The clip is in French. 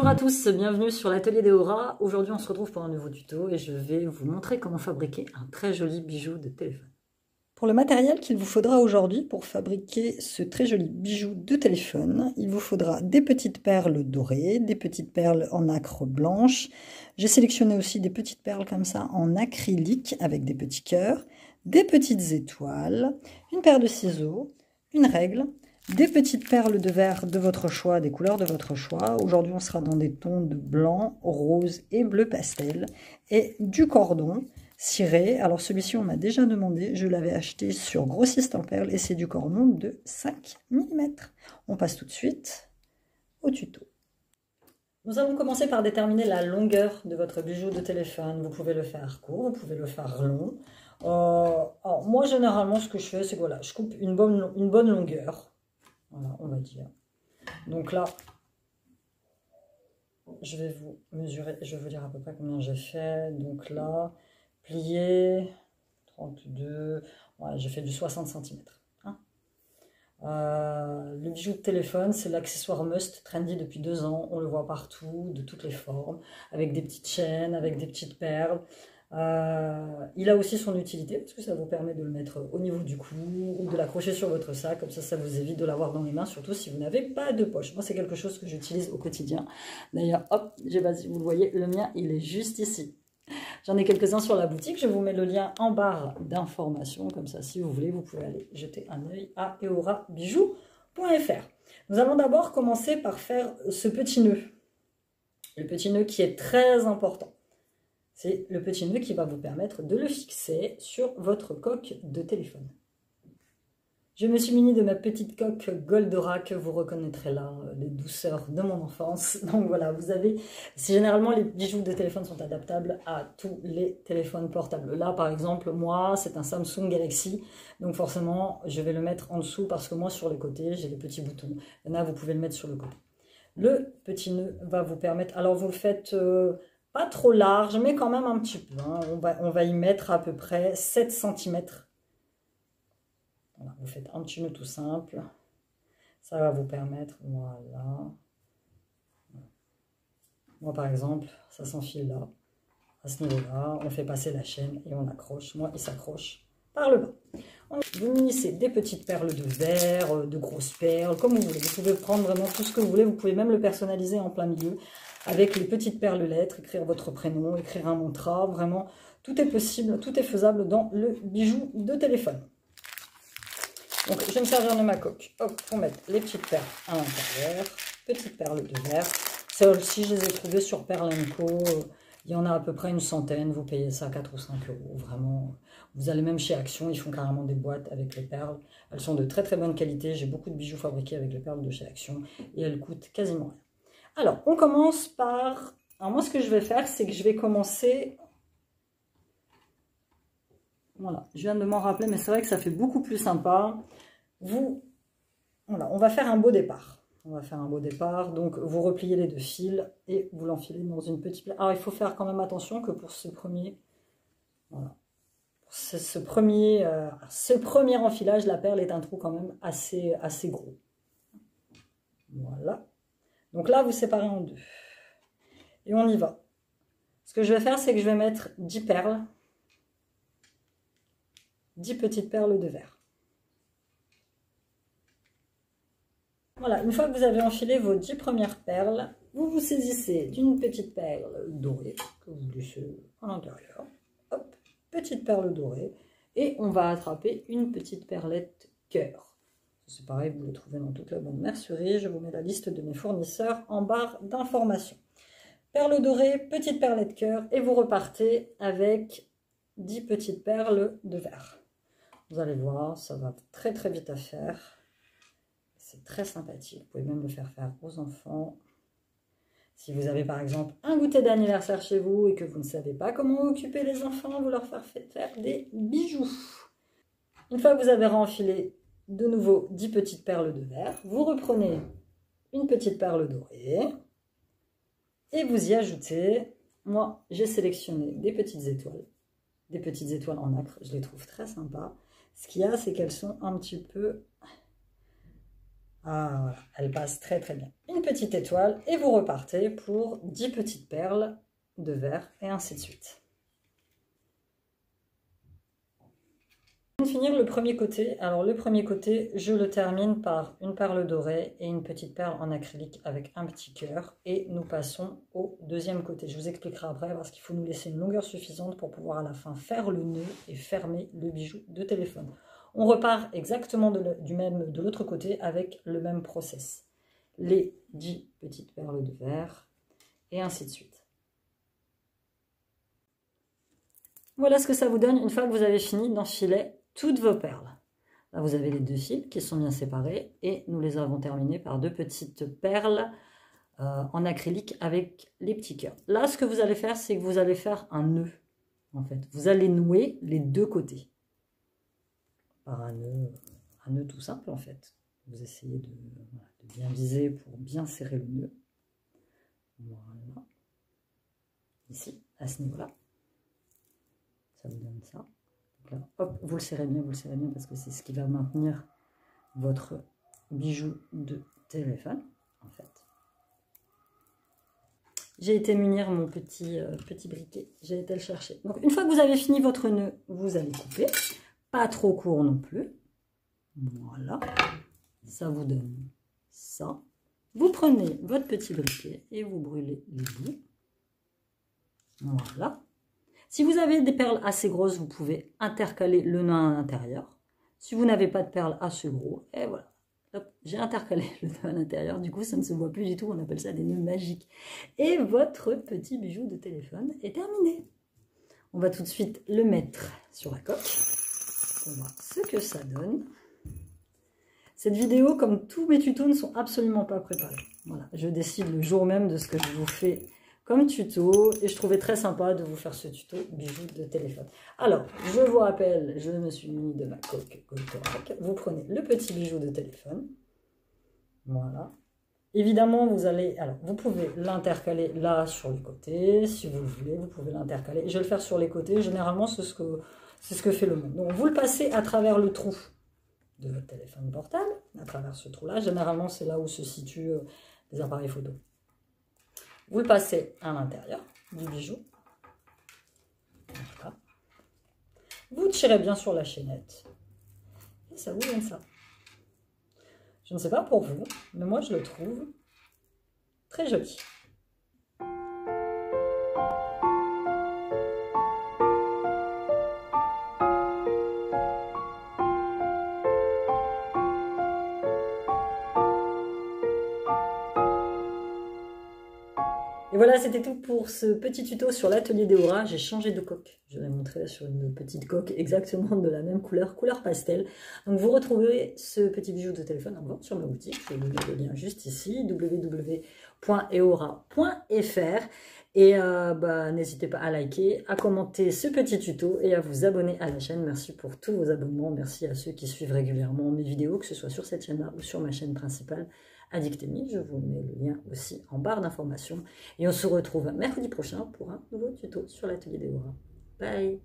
à tous, bienvenue sur l'atelier d'Eora. Aujourd'hui on se retrouve pour un nouveau tuto et je vais vous montrer comment fabriquer un très joli bijou de téléphone. Pour le matériel qu'il vous faudra aujourd'hui pour fabriquer ce très joli bijou de téléphone, il vous faudra des petites perles dorées, des petites perles en nacre blanche. J'ai sélectionné aussi des petites perles comme ça en acrylique avec des petits cœurs, des petites étoiles, une paire de ciseaux, une règle, des petites perles de verre de votre choix, des couleurs de votre choix. Aujourd'hui, on sera dans des tons de blanc, rose et bleu pastel. Et du cordon ciré. Alors celui-ci, on m'a déjà demandé. Je l'avais acheté sur Grossiste en Perles et c'est du cordon de 5 mm. On passe tout de suite au tuto. Nous allons commencer par déterminer la longueur de votre bijou de téléphone. Vous pouvez le faire court, vous pouvez le faire long. Alors moi, généralement, ce que je fais, c'est que voilà, je coupe une bonne longueur. Voilà, on va dire. Donc là, je vais vous mesurer, je vais vous dire à peu près combien j'ai fait. Donc là, plié, 32, ouais, j'ai fait du 60 cm. Hein. Le bijou de téléphone, c'est l'accessoire must, trendy depuis 2 ans. On le voit partout, de toutes les formes, avec des petites chaînes, avec des petites perles. Il a aussi son utilité parce que ça vous permet de le mettre au niveau du cou ou de l'accrocher sur votre sac, comme ça vous évite de l'avoir dans les mains, surtout si vous n'avez pas de poche. Moi c'est quelque chose que j'utilise au quotidien. D'ailleurs hop, je sais pas si vous le voyez, le mien il est juste ici. J'en ai quelques-uns sur la boutique, je vous mets le lien en barre d'informations, comme ça si vous voulez vous pouvez aller jeter un œil à eorabijou.fr. Nous allons d'abord commencer par faire ce petit nœud, le petit nœud qui est très important. C'est le petit nœud qui va vous permettre de le fixer sur votre coque de téléphone. Je me suis munie de ma petite coque Goldorak, vous reconnaîtrez là les douceurs de mon enfance. Donc voilà, vous avez, généralement les bijoux de téléphone sont adaptables à tous les téléphones portables. Là par exemple, moi c'est un Samsung Galaxy, donc forcément je vais le mettre en dessous parce que moi sur les côtés j'ai des petits boutons. Là vous pouvez le mettre sur le côté. Le petit nœud va vous permettre, alors vous le faites... pas trop large, mais quand même un petit peu. Hein. On va y mettre à peu près 7 cm. Voilà, vous faites un petit nœud tout simple. Ça va vous permettre, voilà. Moi, par exemple, ça s'enfile là, à ce niveau-là. On fait passer la chaîne et on accroche. Moi, il s'accroche par le bas. Vous munissez des petites perles de verre, de grosses perles, comme vous voulez. Vous pouvez prendre vraiment tout ce que vous voulez. Vous pouvez même le personnaliser en plein milieu. Avec les petites perles lettres, écrire votre prénom, écrire un mantra, vraiment, tout est possible, tout est faisable dans le bijou de téléphone. Donc, je vais me servir de ma coque, hop, pour mettre les petites perles à l'intérieur, petites perles de verre. Celles-ci, je les ai trouvées sur Perle & Co. Il y en a à peu près une centaine, vous payez ça 4 ou 5 €, vraiment. Vous allez même chez Action, ils font carrément des boîtes avec les perles. Elles sont de très très bonne qualité, j'ai beaucoup de bijoux fabriqués avec les perles de chez Action et elles coûtent quasiment rien. Alors, on commence par... Alors, moi, ce que je vais faire, c'est que je vais commencer... Voilà, je viens de m'en rappeler, mais c'est vrai que ça fait beaucoup plus sympa. Voilà, on va faire un beau départ. On va faire un beau départ. Donc, vous repliez les 2 fils et vous l'enfilez dans une petite... Alors, il faut faire quand même attention que pour ce premier... Voilà. Pour ce premier enfilage, la perle est un trou quand même assez gros. Voilà. Donc là, vous séparez en 2. Et on y va. Ce que je vais faire, c'est que je vais mettre 10 perles. 10 petites perles de verre. Voilà, une fois que vous avez enfilé vos 10 premières perles, vous vous saisissez d'une petite perle dorée que vous laissez à l'intérieur. Hop, petite perle dorée. Et on va attraper une petite perlette cœur. C'est pareil, vous le trouvez dans toute la bonne mercerie. Je vous mets la liste de mes fournisseurs en barre d'informations. Perle dorée, petite perlette cœur, et vous repartez avec 10 petites perles de verre. Vous allez voir, ça va très très vite à faire. C'est très sympathique. Vous pouvez même le faire aux enfants. Si vous avez par exemple un goûter d'anniversaire chez vous et que vous ne savez pas comment occuper les enfants, vous leur faites faire des bijoux. Une fois que vous avez renfilé de nouveau 10 petites perles de verre, vous reprenez une petite perle dorée et vous y ajoutez, moi j'ai sélectionné des petites étoiles en nacre, je les trouve très sympas. Ce qu'il y a, c'est qu'elles sont un petit peu Ah, voilà, elle passe très très bien. Une petite étoile et vous repartez pour 10 petites perles de verre et ainsi de suite. Pour finir le premier côté, alors le premier côté, je le termine par une perle dorée et une petite perle en acrylique avec un petit cœur et nous passons au deuxième côté. Je vous expliquerai après parce qu'il faut nous laisser une longueur suffisante pour pouvoir à la fin faire le nœud et fermer le bijou de téléphone. On repart exactement de l'autre côté avec le même process. Les 10 petites perles de verre et ainsi de suite. Voilà ce que ça vous donne une fois que vous avez fini d'enfiler toutes vos perles. Là, vous avez les deux fils qui sont bien séparés et nous les avons terminés par deux petites perles en acrylique avec les petits cœurs. Là, ce que vous allez faire, c'est que vous allez faire un nœud, en fait. Vous allez nouer les deux côtés par un nœud tout simple, en fait. Vous essayez de bien viser pour bien serrer le nœud. Voilà. Ici, à ce niveau-là. Ça vous donne ça. Donc là, hop, vous le serrez bien parce que c'est ce qui va maintenir votre bijou de téléphone, en fait. J'ai été munir mon petit briquet, j'ai été le chercher. Donc une fois que vous avez fini votre nœud, vous allez couper, pas trop court non plus. Voilà, ça vous donne ça. Vous prenez votre petit briquet et vous brûlez les bouts. Voilà. Si vous avez des perles assez grosses, vous pouvez intercaler le nœud à l'intérieur. Si vous n'avez pas de perles assez gros, et voilà. J'ai intercalé le nœud à l'intérieur, du coup ça ne se voit plus du tout, on appelle ça des nœuds magiques. Et votre petit bijou de téléphone est terminé. On va tout de suite le mettre sur la coque pour voir ce que ça donne. Cette vidéo, comme tous mes tutos, ne sont absolument pas préparés. Voilà, je décide le jour même de ce que je vous fais comme tuto et je trouvais très sympa de vous faire ce tuto bijou de téléphone. Alors, je vous rappelle, je me suis munie de ma coque Goldorak. Vous prenez le petit bijou de téléphone. Voilà. Évidemment, vous pouvez l'intercaler là sur les côtés, si vous le voulez, vous pouvez l'intercaler. Je vais le faire sur les côtés, généralement c'est ce que fait le monde. Donc vous le passez à travers le trou de votre téléphone portable, à travers ce trou-là. Généralement, c'est là où se situent les appareils photo. Vous le passez à l'intérieur du bijou. Voilà. Vous tirez bien sur la chaînette. Et ça vous donne ça. Je ne sais pas pour vous, mais moi je le trouve très joli. Et voilà, c'était tout pour ce petit tuto sur l'atelier d'Eora. J'ai changé de coque. Je l'ai montré sur une petite coque exactement de la même couleur, couleur pastel. Donc vous retrouvez ce petit bijou de téléphone en vente sur ma boutique. Je vous mets le lien juste ici, www.eora.fr. Et n'hésitez pas à liker, à commenter ce petit tuto et à vous abonner à la chaîne. Merci pour tous vos abonnements. Merci à ceux qui suivent régulièrement mes vidéos, que ce soit sur cette chaîne-là ou sur ma chaîne principale. Addictémie, je vous mets le lien aussi en barre d'informations. Et on se retrouve mercredi prochain pour un nouveau tuto sur l'atelier d'Eora. Bye!